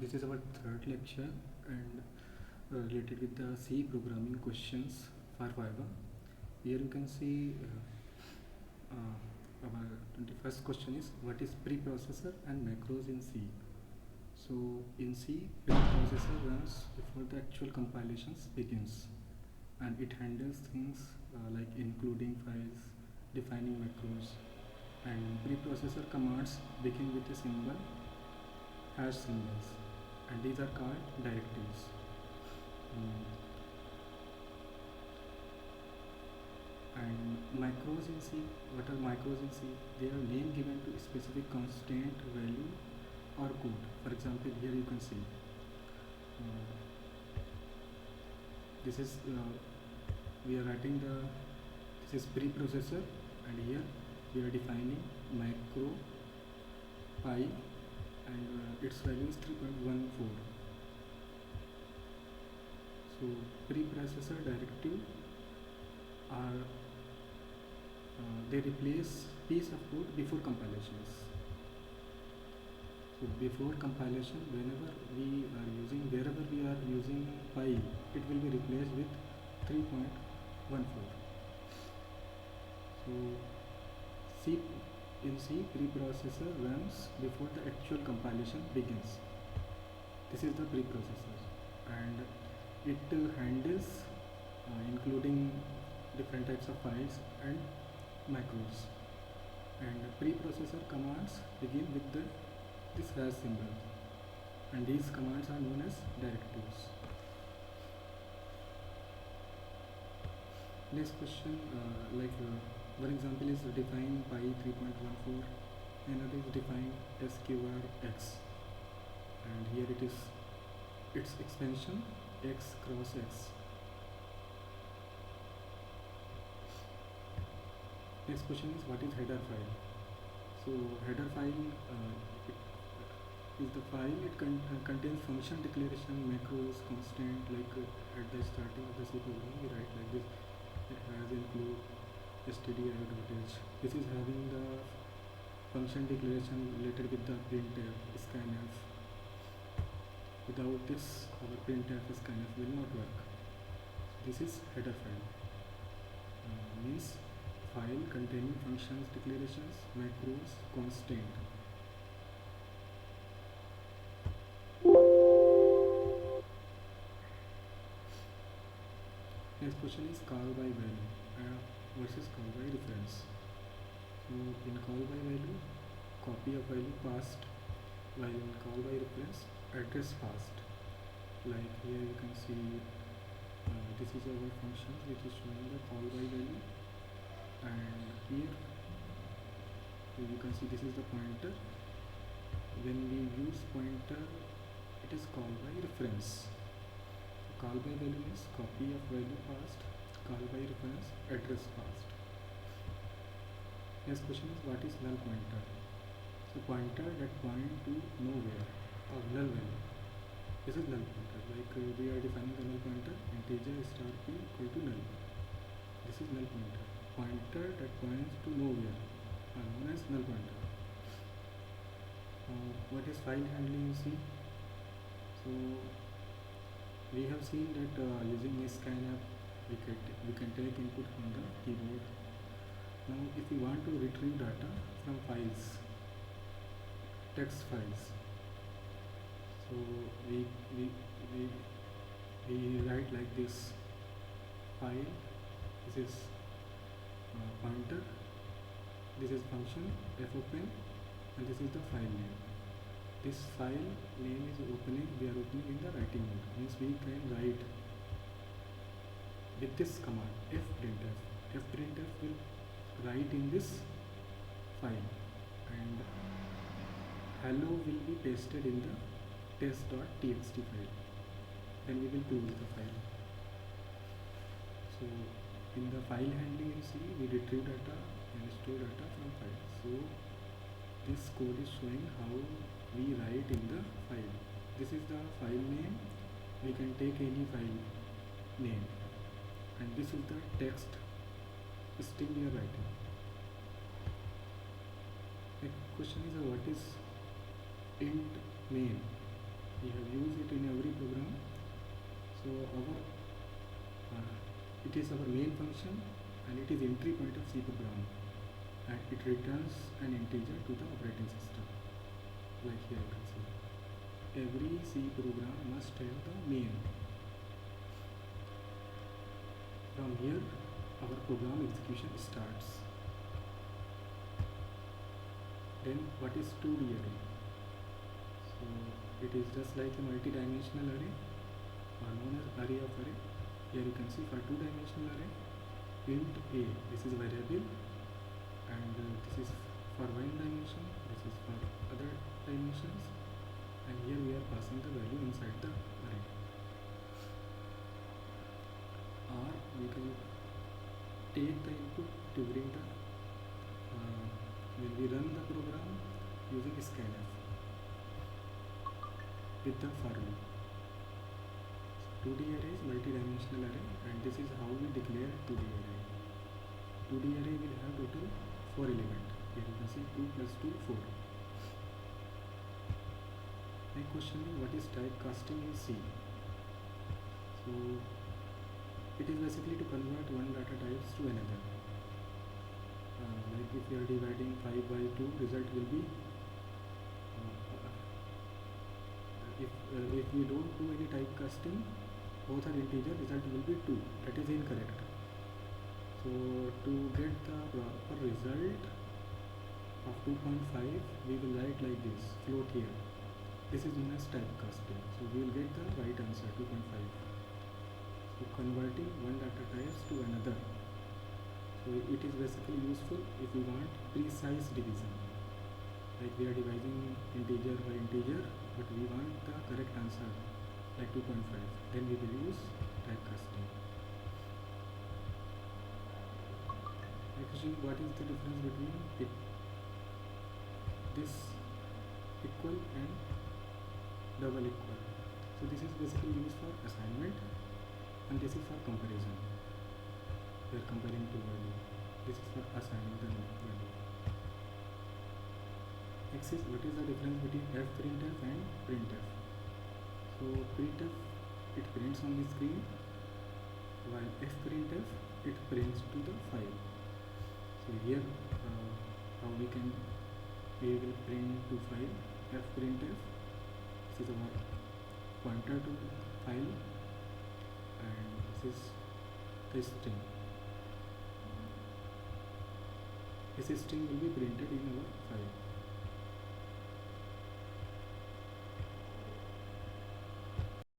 This is our third lecture and related with the C programming questions for Viva. Here you can see our 21st question is what is preprocessor and macros in C. So in C, preprocessor runs before the actual compilations begins, and it handles things like including files, defining macros, and preprocessor commands begin with a symbol, hash symbols, and these are called directives. And macros in C, what are macros in C? They are name given to a specific constant value or code. For example, here you can see this is we are writing this is preprocessor, and here we are defining macro pi, and its value is 3.14. So preprocessor directive are they replace piece of code before compilations. So before compilation, wherever we are using pi, it will be replaced with 3.14. So in C, preprocessor runs before the actual compilation begins. This is the preprocessor, and it handles including different types of files and macros. And preprocessor commands begin with this hash symbol, and these commands are known as directives. Next question, one example is define pi 3.14, another is define sqrx, and here it is its expansion x cross x. Next question is what is header file. So header file is the file. It contains function declaration, macros, constant. At the starting of the C program, we write like this. It has include stdio.h. This is having the function declaration related with the printf, scanf. Without this, our printf, scanf will not work. This is header file. Means file containing functions, declarations, macros, constant. Next question is call by value versus call by reference. So in call by value, copy of value passed, while in call by reference, address passed. Like here you can see this is our function which is showing the call by value, and here you can see this is the pointer. When we use pointer, it is called by reference. Call by value is copy of value passed, call by reference, address passed. Next question is what is null pointer. So pointer that point to nowhere or null value. This is null pointer. We are defining the null pointer, integer star p equal to null. This is null pointer. Pointer that points to nowhere are known as null pointer. What is file handling in C? So we have seen that using scanf we can take input from the keyboard. Now if we want to retrieve data from files, text files, so we write like this: file, this is pointer, this is function fopen, and this is the file name. This file name is opening, we are opening in the writing mode, means we can write with this command fprintf. Fprintf will write in this file, and hello will be pasted in the test.txt file. Then we will close the file. So in the file handling in C, we retrieve data and store data from file. So this code is showing how we write in the file. This is the file name. We can take any file name, and this is the text string we are writing. The question is what is int main. We have used it in every program. So it is our main function, and it is entry point of C program, and it returns an integer to the operating system. Like here you can see, every C program must have the main. From here our program execution starts. Then what is 2D array? So it is just like a multi-dimensional array, or known as array of array. Here you can see for 2-dimensional array, int a, this is variable, and this is for 1 dimension, this is for other dimensions, and here we are passing the value inside the array. Or we can take the input during the when we run the program using scanf with the for loop. 2D array is multi-dimensional array, and this is how we declare 2D array. 2D array will have total 4 elements. Here you can see 2 plus 2, 4. My question is, what is typecasting in C? So it is basically to convert one data types to another. Like if you are dividing 5 by 2, result will be if we don't do any typecasting, both are integer, result will be 2. That is incorrect. So to get the proper result of 2.5, we will write like this, float here. This is known as typecasting. So we will get the right answer, 2.5. So converting one data types to another. So it is basically useful if we want precise division. Like we are dividing integer by integer, but we want the correct answer, like 2.5. Then we will use typecasting. Actually, what is the difference between this equal and double equal? So this is basically used for assignment, and this is for comparison. We are comparing two values. This is for assigning the value. Next is, what is the difference between fprintf and printf? So printf, it prints on the screen, while fprintf, it prints to the file. So here how we will print to file. Fprintf, this is our pointer to file, and this is the string. This string will be printed in our file.